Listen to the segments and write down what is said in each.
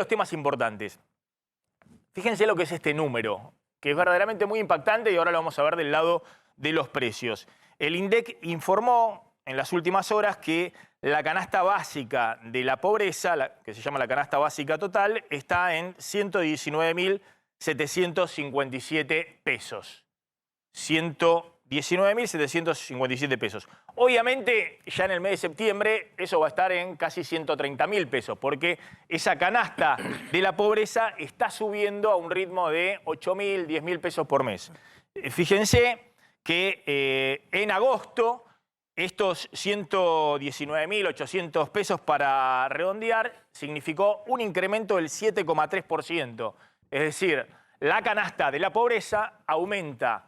Los temas importantes. Fíjense lo que es este número, que es verdaderamente muy impactante y ahora lo vamos a ver del lado de los precios. El INDEC informó en las últimas horas que la canasta básica de la pobreza, que se llama la canasta básica total, está en 119.757 pesos. 119.757 pesos. Obviamente, ya en el mes de septiembre, eso va a estar en casi 130.000 pesos, porque esa canasta de la pobreza está subiendo a un ritmo de 8.000, 10.000 pesos por mes. Fíjense que en agosto, estos 119.800 pesos para redondear, significó un incremento del 7,3%. Es decir, la canasta de la pobreza aumenta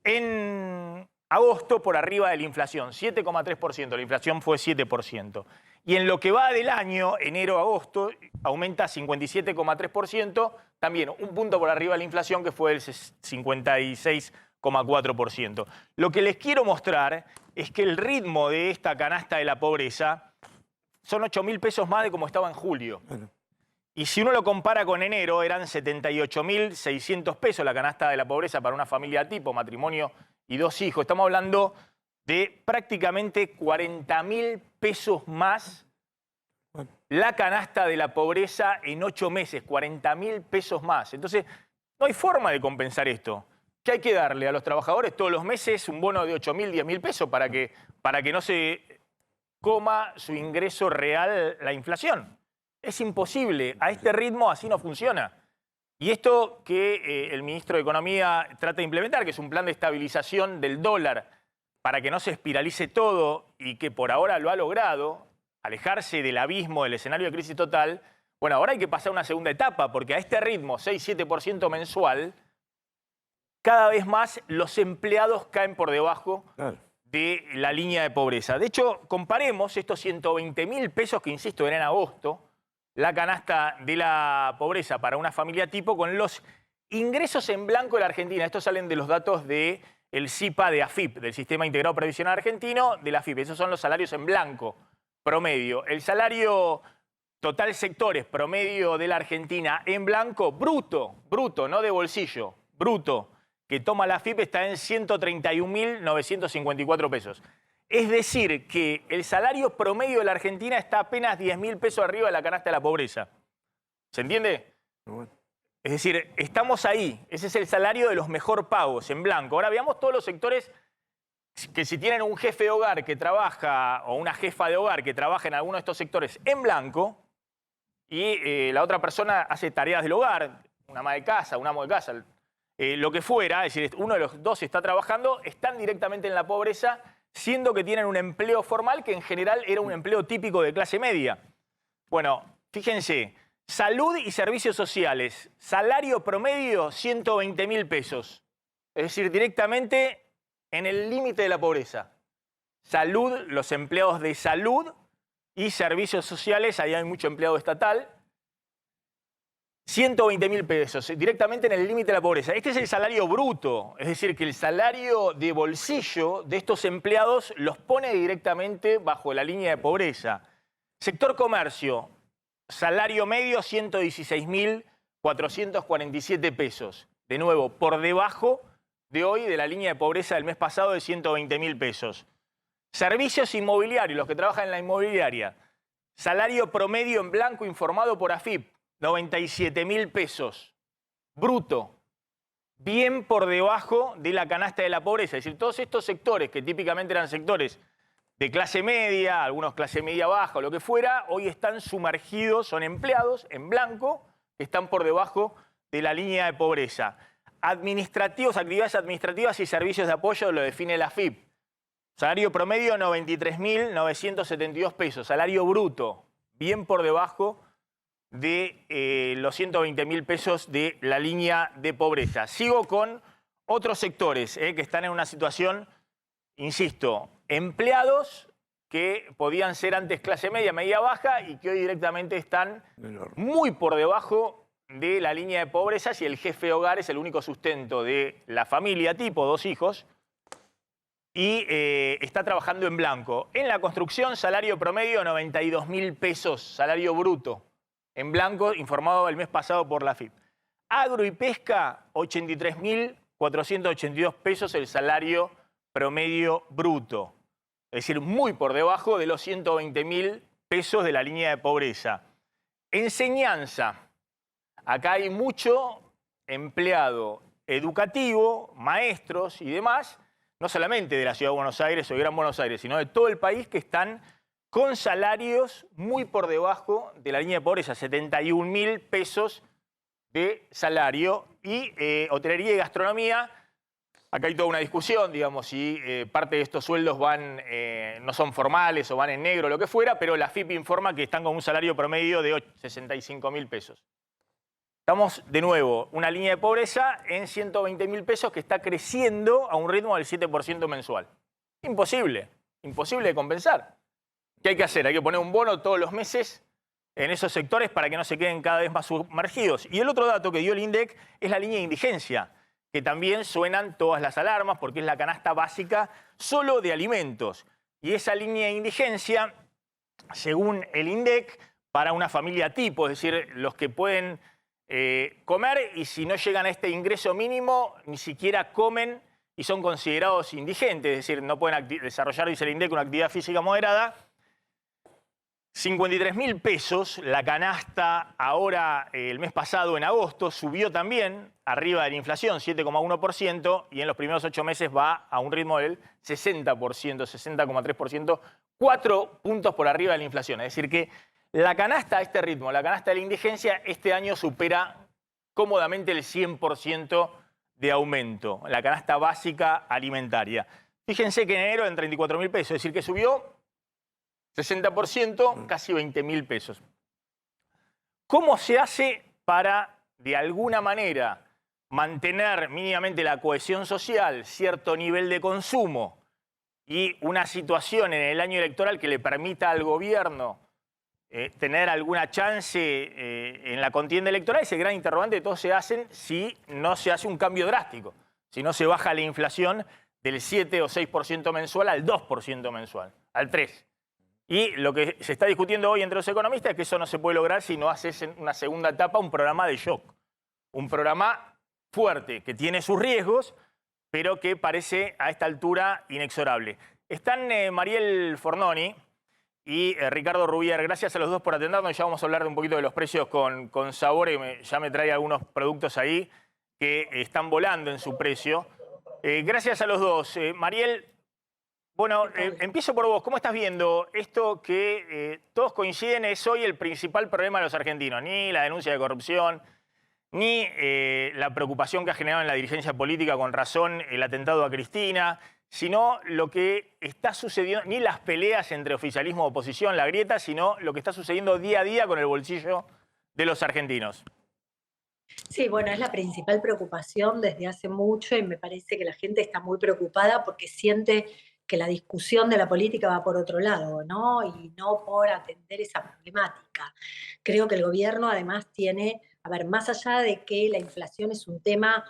en agosto por arriba de la inflación, 7,3%, la inflación fue 7%. Y en lo que va del año, enero-agosto, aumenta 57,3%, también un punto por arriba de la inflación que fue el 56,4%. Lo que les quiero mostrar es que el ritmo de esta canasta de la pobreza son 8.000 pesos más de como estaba en julio. Y si uno lo compara con enero, eran 78.600 pesos la canasta de la pobreza para una familia tipo, matrimonio y 2 hijos. Estamos hablando de prácticamente 40.000 pesos más la canasta de la pobreza en 8 meses, 40.000 pesos más. Entonces, no hay forma de compensar esto. ¿Qué hay que darle a los trabajadores todos los meses? Un bono de 8.000, 10.000 pesos para que no se coma su ingreso real la inflación. Es imposible. A este ritmo así no funciona. Y esto que el ministro de Economía trata de implementar, que es un plan de estabilización del dólar para que no se espiralice todo y que por ahora lo ha logrado, alejarse del abismo del escenario de crisis total, bueno, ahora hay que pasar a una segunda etapa, porque a este ritmo, 6-7% mensual, cada vez más los empleados caen por debajo de la línea de pobreza. De hecho, comparemos estos 120.000 pesos que, insisto, eran en agosto, la canasta de la pobreza para una familia tipo con los ingresos en blanco de la Argentina. Estos salen de los datos del SIPA de AFIP, del Sistema Integrado Previsional Argentino, de la AFIP. Esos son los salarios en blanco promedio. El salario total sectores promedio de la Argentina en blanco, bruto, no de bolsillo, bruto, que toma la AFIP está en 131.954 pesos. Es decir, que el salario promedio de la Argentina está apenas 10.000 pesos arriba de la canasta de la pobreza. ¿Se entiende? Es decir, estamos ahí. Ese es el salario de los mejor pagos, en blanco. Ahora veamos todos los sectores que si tienen un jefe de hogar que trabaja, o una jefa de hogar que trabaja en alguno de estos sectores en blanco, y la otra persona hace tareas del hogar, una ama de casa, un amo de casa, lo que fuera, es decir, uno de los dos está trabajando, están directamente en la pobreza, siendo que tienen un empleo formal que en general era un empleo típico de clase media. Bueno, fíjense, salud y servicios sociales, salario promedio 120.000 pesos. Es decir, directamente en el límite de la pobreza. Salud, los empleados de salud y servicios sociales, ahí hay mucho empleado estatal. 120.000 pesos, directamente en el límite de la pobreza. Este es el salario bruto, es decir, que el salario de bolsillo de estos empleados los pone directamente bajo la línea de pobreza. Sector comercio, salario medio 116.447 pesos. De nuevo, por debajo de hoy de la línea de pobreza del mes pasado de 120.000 pesos. Servicios inmobiliarios, los que trabajan en la inmobiliaria. Salario promedio en blanco informado por AFIP. 97.000 pesos, bruto, bien por debajo de la canasta de la pobreza. Es decir, todos estos sectores que típicamente eran sectores de clase media, algunos clase media baja o lo que fuera, hoy están sumergidos, son empleados en blanco, que están por debajo de la línea de pobreza. Administrativos, actividades administrativas y servicios de apoyo lo define la AFIP. Salario promedio 93.972 pesos, salario bruto, bien por debajo de los 120.000 pesos de la línea de pobreza. Sigo con otros sectores que están en una situación, insisto, empleados que podían ser antes clase media, media baja y que hoy directamente están muy por debajo de la línea de pobreza si el jefe de hogar es el único sustento de la familia tipo, 2 hijos, y está trabajando en blanco. En la construcción, salario promedio 92.000 pesos, salario bruto. en blanco, informado el mes pasado por la AFIP. Agro y pesca, 83.482 pesos el salario promedio bruto. Es decir, muy por debajo de los 120.000 pesos de la línea de pobreza. Enseñanza. Acá hay mucho empleado educativo, maestros y demás, no solamente de la Ciudad de Buenos Aires o de Gran Buenos Aires, sino de todo el país, que están con salarios muy por debajo de la línea de pobreza, 71.000 pesos de salario. Y hotelería y gastronomía, acá hay toda una discusión, digamos, si parte de estos sueldos van, no son formales o van en negro, lo que fuera, pero la AFIP informa que están con un salario promedio de 65.000 pesos. Estamos, de nuevo, una línea de pobreza en 120.000 pesos que está creciendo a un ritmo del 7% mensual. Imposible, imposible de compensar. ¿Qué hay que hacer? Hay que poner un bono todos los meses en esos sectores para que no se queden cada vez más sumergidos. Y el otro dato que dio el INDEC es la línea de indigencia, que también suenan todas las alarmas porque es la canasta básica solo de alimentos. Y esa línea de indigencia, según el INDEC, para una familia tipo, es decir, los que pueden comer y si no llegan a este ingreso mínimo, ni siquiera comen y son considerados indigentes, es decir, no pueden desarrollar, dice el INDEC, una actividad física moderada. 53.000 pesos, la canasta ahora, el mes pasado, en agosto, subió también, arriba de la inflación, 7,1%, y en los primeros 8 meses va a un ritmo del 60%, 60,3%, 4 puntos por arriba de la inflación. Es decir que la canasta a este ritmo, la canasta de la indigencia, este año supera cómodamente el 100% de aumento, la canasta básica alimentaria. Fíjense que en enero en 34.000 pesos, es decir que subió 60%, casi 20.000 pesos. ¿Cómo se hace para, de alguna manera, mantener mínimamente la cohesión social, cierto nivel de consumo y una situación en el año electoral que le permita al gobierno tener alguna chance en la contienda electoral? Ese gran interrogante de todos se hacen si no se hace un cambio drástico, si no se baja la inflación del 7 o 6% mensual al 2% mensual, al 3%. Y lo que se está discutiendo hoy entre los economistas es que eso no se puede lograr si no haces en una segunda etapa un programa de shock. Un programa fuerte, que tiene sus riesgos, pero que parece a esta altura inexorable. Están Mariel Fornoni y Ricardo Rubier. Gracias a los dos por atendernos. Ya vamos a hablar de un poquito de los precios con Sabor, y ya me trae algunos productos ahí que están volando en su precio. Gracias a los dos. Mariel, bueno, empiezo por vos. ¿Cómo estás viendo esto que todos coinciden es hoy el principal problema de los argentinos? Ni la denuncia de corrupción, ni la preocupación que ha generado en la dirigencia política, con razón, el atentado a Cristina, sino lo que está sucediendo, ni las peleas entre oficialismo y oposición, la grieta, sino lo que está sucediendo día a día con el bolsillo de los argentinos. Sí, bueno, es la principal preocupación desde hace mucho y me parece que la gente está muy preocupada porque siente que la discusión de la política va por otro lado, ¿no? Y no por atender esa problemática. Creo que el gobierno además tiene, a ver, más allá de que la inflación es un tema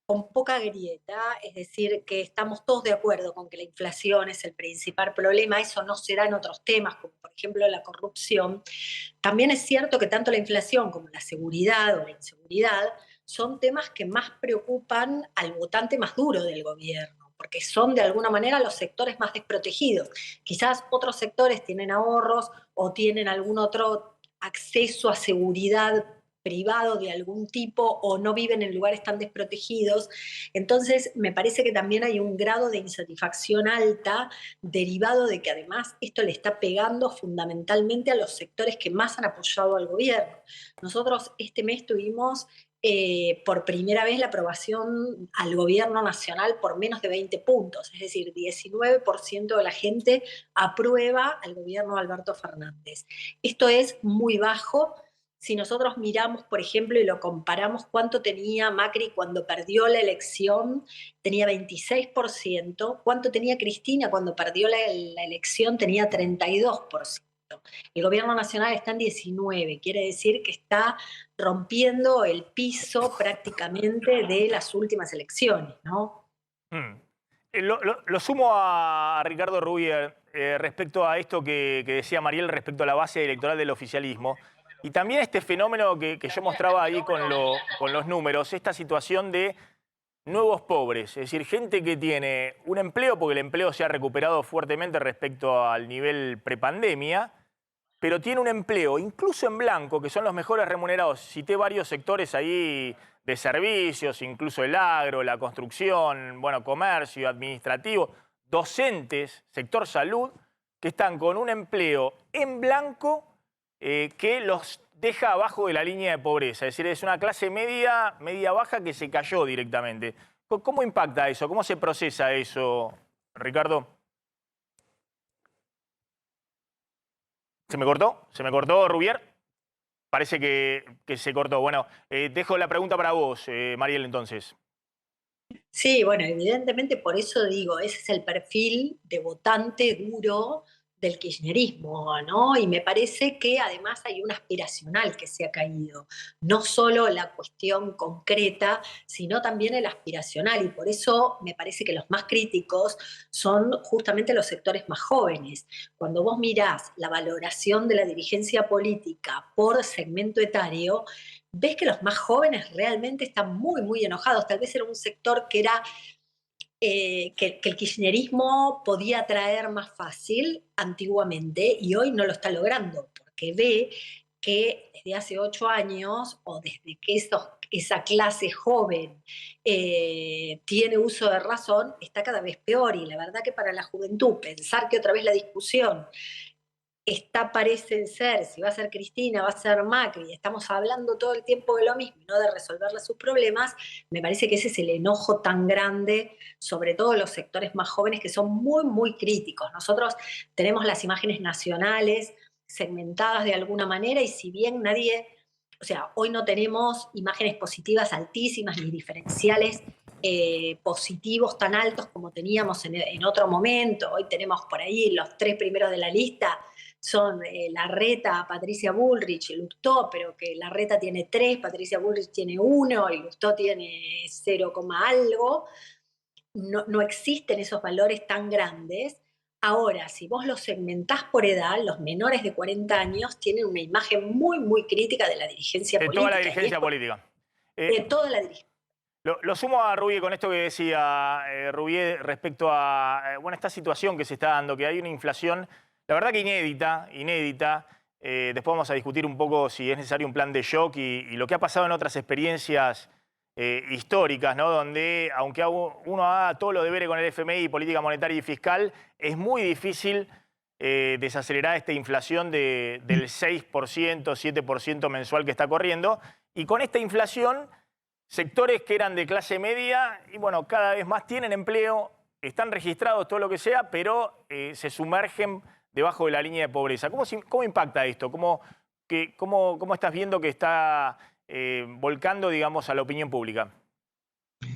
con poca grieta, es decir, que estamos todos de acuerdo con que la inflación es el principal problema, eso no se da en otros temas, como por ejemplo la corrupción. También es cierto que tanto la inflación como la seguridad o la inseguridad son temas que más preocupan al votante más duro del gobierno, porque son de alguna manera los sectores más desprotegidos. Quizás otros sectores tienen ahorros o tienen algún otro acceso a seguridad privado de algún tipo o no viven en lugares tan desprotegidos. Entonces, me parece que también hay un grado de insatisfacción alta derivado de que además esto le está pegando fundamentalmente a los sectores que más han apoyado al gobierno. Nosotros este mes tuvimos por primera vez la aprobación al gobierno nacional por menos de 20 puntos, es decir, 19% de la gente aprueba al gobierno de Alberto Fernández. Esto es muy bajo. Si nosotros miramos, por ejemplo, y lo comparamos cuánto tenía Macri cuando perdió la elección, tenía 26%, cuánto tenía Cristina cuando perdió la elección, tenía 32%. El gobierno nacional está en 19%, quiere decir que está rompiendo el piso prácticamente de las últimas elecciones, ¿no? Lo sumo a Ricardo Rubier respecto a esto que decía Mariel respecto a la base electoral del oficialismo. Y también este fenómeno que yo mostraba ahí con los números, esta situación de nuevos pobres, es decir, gente que tiene un empleo, porque el empleo se ha recuperado fuertemente respecto al nivel prepandemia, pero tiene un empleo, incluso en blanco, que son los mejores remunerados. Cité varios sectores ahí de servicios, incluso el agro, la construcción, bueno, comercio, administrativo, docentes, sector salud, que están con un empleo en blanco que los deja abajo de la línea de pobreza. Es decir, es una clase media, media-baja que se cayó directamente. ¿Cómo impacta eso? ¿Cómo se procesa eso, Ricardo? ¿Se me cortó? ¿Se me cortó, Rubier? Parece que se cortó. Bueno, dejo la pregunta para vos, Mariel, entonces. Sí, bueno, evidentemente por eso digo, ese es el perfil de votante duro del kirchnerismo, ¿no? Y me parece que además hay un aspiracional que se ha caído, no solo la cuestión concreta, sino también el aspiracional, y por eso me parece que los más críticos son justamente los sectores más jóvenes. Cuando vos mirás la valoración de la dirigencia política por segmento etario, ves que los más jóvenes realmente están muy, muy enojados. Tal vez era un sector que era que el kirchnerismo podía traer más fácil antiguamente y hoy no lo está logrando, porque ve que desde hace 8 años o desde que esa clase joven tiene uso de razón, está cada vez peor. Y la verdad que para la juventud pensar que otra vez la discusión parece ser, si va a ser Cristina, va a ser Macri, y estamos hablando todo el tiempo de lo mismo, no de resolverle sus problemas, me parece que ese es el enojo tan grande, sobre todo los sectores más jóvenes que son muy, muy críticos. Nosotros tenemos las imágenes nacionales segmentadas de alguna manera y si bien nadie, o sea, hoy no tenemos imágenes positivas altísimas ni diferenciales positivos tan altos como teníamos en otro momento. Hoy tenemos por ahí los 3 primeros de la lista son Larreta, Patricia Bullrich, Lustó, pero que Larreta tiene 3, Patricia Bullrich tiene 1 y Lustó tiene 0, algo. No, no existen esos valores tan grandes. Ahora, si vos los segmentás por edad, los menores de 40 años tienen una imagen muy, muy crítica de la dirigencia De política. toda la dirigencia política. De toda la dirigencia. Lo sumo a Rubí con esto que decía Rubí respecto a bueno, esta situación que se está dando, que hay una inflación, la verdad que inédita. Después vamos a discutir un poco si es necesario un plan de shock y lo que ha pasado en otras experiencias históricas, ¿no? Donde, aunque uno haga todos los deberes con el FMI, política monetaria y fiscal, es muy difícil desacelerar esta inflación del 6%, 7% mensual que está corriendo. Y con esta inflación, sectores que eran de clase media y bueno, cada vez más tienen empleo, están registrados, todo lo que sea, pero se sumergen debajo de la línea de pobreza. ¿Cómo impacta esto? ¿Cómo estás viendo que está volcando, digamos, a la opinión pública?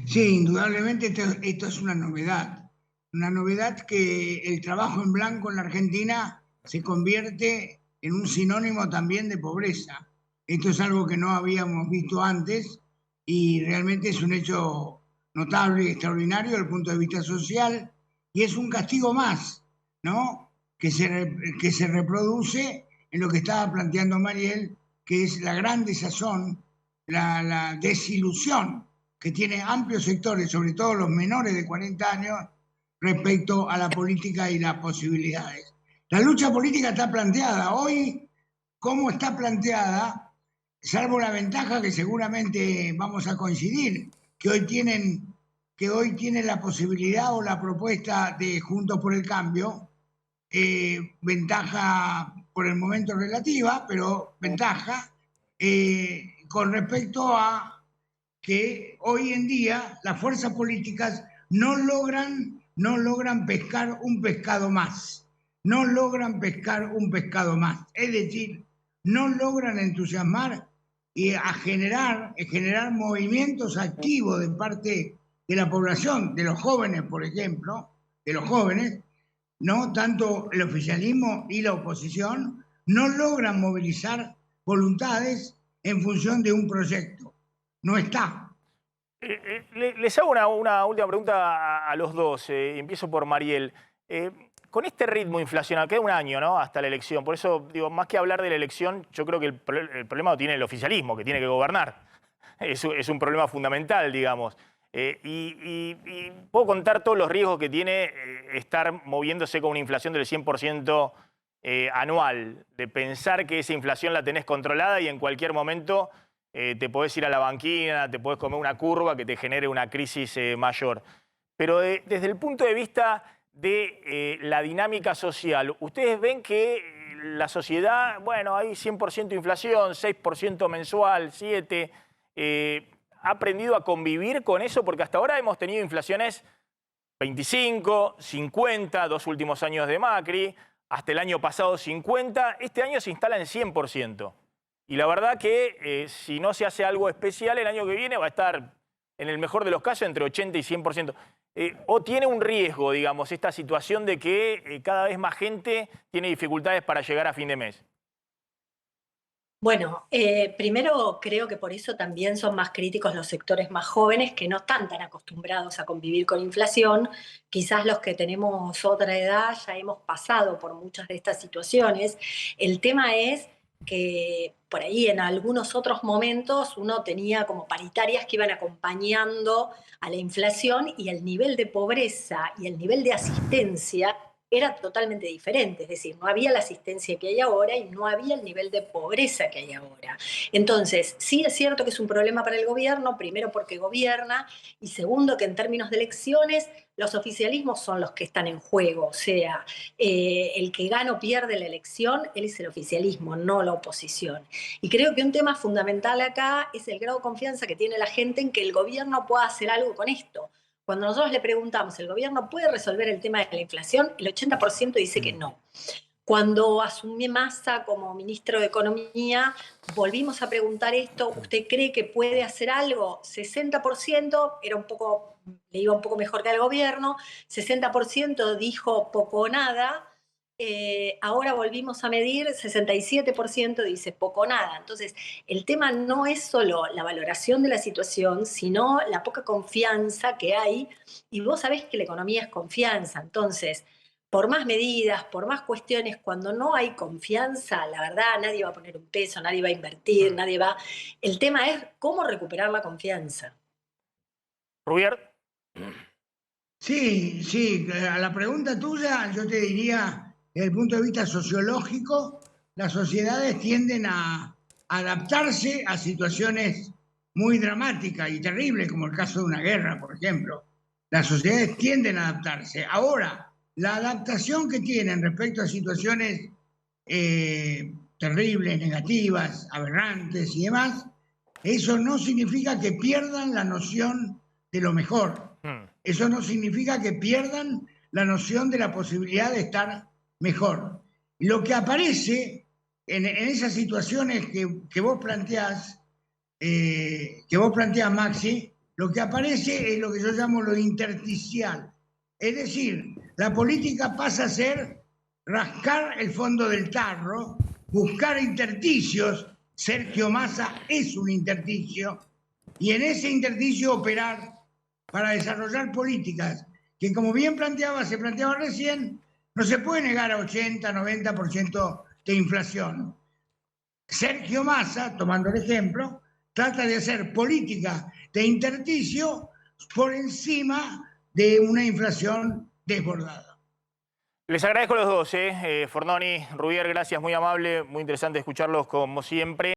Sí, indudablemente esto es una novedad que el trabajo en blanco en la Argentina se convierte en un sinónimo también de pobreza. Esto es algo que no habíamos visto antes y realmente es un hecho notable y extraordinario desde el punto de vista social y es un castigo más, ¿no? que se reproduce en lo que estaba planteando Mariel, que es la gran desazón, la desilusión que tiene amplios sectores, sobre todo los menores de 40 años, respecto a la política y las posibilidades. La lucha política está planteada. Hoy, ¿cómo está planteada? Salvo la ventaja que seguramente vamos a coincidir, que hoy tienen la posibilidad o la propuesta de Juntos por el Cambio, ventaja por el momento relativa, pero ventaja con respecto a que hoy en día las fuerzas políticas no logran pescar un pescado más. No logran pescar un pescado más. Es decir, no logran entusiasmar y a generar movimientos activos de parte de la población, de los jóvenes, por ejemplo, de los jóvenes, ¿no? Tanto el oficialismo y la oposición no logran movilizar voluntades en función de un proyecto. No está. Les hago una última pregunta a los dos. Empiezo por Mariel. con este ritmo inflacionario, queda un año, ¿no?, hasta la elección. Por eso, digo, más que hablar de la elección, yo creo que el problema lo tiene el oficialismo, que tiene que gobernar. Es un problema fundamental, digamos. Y puedo contar todos los riesgos que tiene estar moviéndose con una inflación del 100% anual, de pensar que esa inflación la tenés controlada y en cualquier momento te podés ir a la banquina, te podés comer una curva que te genere una crisis mayor. Pero desde el punto de vista de la dinámica social, ¿ustedes ven que la sociedad, bueno, hay 100% inflación, 6% mensual, 7%, ha aprendido a convivir con eso? Porque hasta ahora hemos tenido inflaciones 25, 50, 2 últimos años de Macri, hasta el año pasado 50, este año se instala en 100%. Y la verdad que si no se hace algo especial, el año que viene va a estar, en el mejor de los casos, entre 80 y 100%. ¿O tiene un riesgo, digamos, esta situación de que cada vez más gente tiene dificultades para llegar a fin de mes? Bueno, primero creo que por eso también son más críticos los sectores más jóvenes que no están tan acostumbrados a convivir con inflación. Quizás los que tenemos otra edad ya hemos pasado por muchas de estas situaciones. El tema es que por ahí en algunos otros momentos uno tenía como paritarias que iban acompañando a la inflación y el nivel de pobreza y el nivel de asistencia era totalmente diferente, es decir, no había la asistencia que hay ahora y no había el nivel de pobreza que hay ahora. Entonces, sí es cierto que es un problema para el gobierno, primero porque gobierna y segundo que en términos de elecciones los oficialismos son los que están en juego, o sea, el que gana o pierde la elección, él es el oficialismo, no la oposición. Y creo que un tema fundamental acá es el grado de confianza que tiene la gente en que el gobierno pueda hacer algo con esto. Cuando nosotros le preguntamos, ¿el gobierno puede resolver el tema de la inflación? El 80% dice que no. Cuando asumí Massa como ministro de Economía, volvimos a preguntar esto, ¿usted cree que puede hacer algo? 60% era un poco, le iba un poco mejor que al gobierno, 60% dijo poco o nada. Ahora volvimos a medir, 67% dice poco o nada. Entonces, el tema no es solo la valoración de la situación, sino la poca confianza que hay. Y vos sabés que la economía es confianza. Entonces, por más medidas, por más cuestiones, cuando no hay confianza, la verdad, nadie va a poner un peso, nadie va a invertir, nadie va... El tema es cómo recuperar la confianza. Rubier. Sí, sí, a la pregunta tuya yo te diría, desde el punto de vista sociológico, las sociedades tienden a adaptarse a situaciones muy dramáticas y terribles, como el caso de una guerra, por ejemplo. Las sociedades tienden a adaptarse. Ahora, la adaptación que tienen respecto a situaciones terribles, negativas, aberrantes y demás, eso no significa que pierdan la noción de lo mejor. Eso no significa que pierdan la noción de la posibilidad de estar mejor. Lo que aparece en esas situaciones que vos planteás, Maxi, lo que aparece es lo que yo llamo lo intersticial. Es decir, la política pasa a ser rascar el fondo del tarro, buscar intersticios. Sergio Massa es un intersticio, y en ese intersticio operar para desarrollar políticas que, como bien se planteaba recién, no se puede negar a 80, 90% de inflación. Sergio Massa, tomando el ejemplo, trata de hacer política de intersticio por encima de una inflación desbordada. Les agradezco a los dos, Fornoni, Rubier, gracias, muy amable, muy interesante escucharlos como siempre.